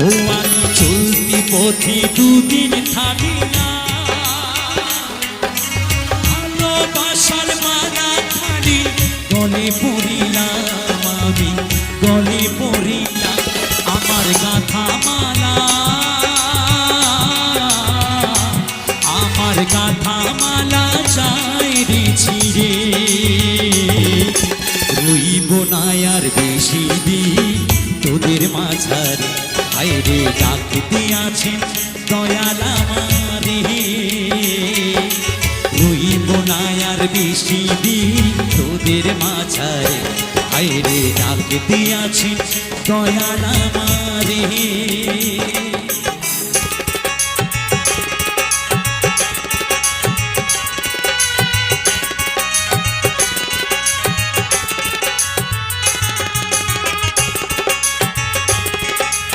ও আমি চলতি পথে দুদিন থাকি না, ভালোবাসার মালা খালি গলে পড়িলাম, আমি গলে পড়িলাম আমার গাথা মালা, আমার গাথা মালা চাই রে ছিঁড়ে। রইব না আর বেশি দিন তোদের মাঝারে, হায়রে ডাকতে আছেন দয়াল আমারে। রইব না আর বেশি দিন তোদের মাঝারে, হায়রে ডাকতে আছেন দয়াল আমারে।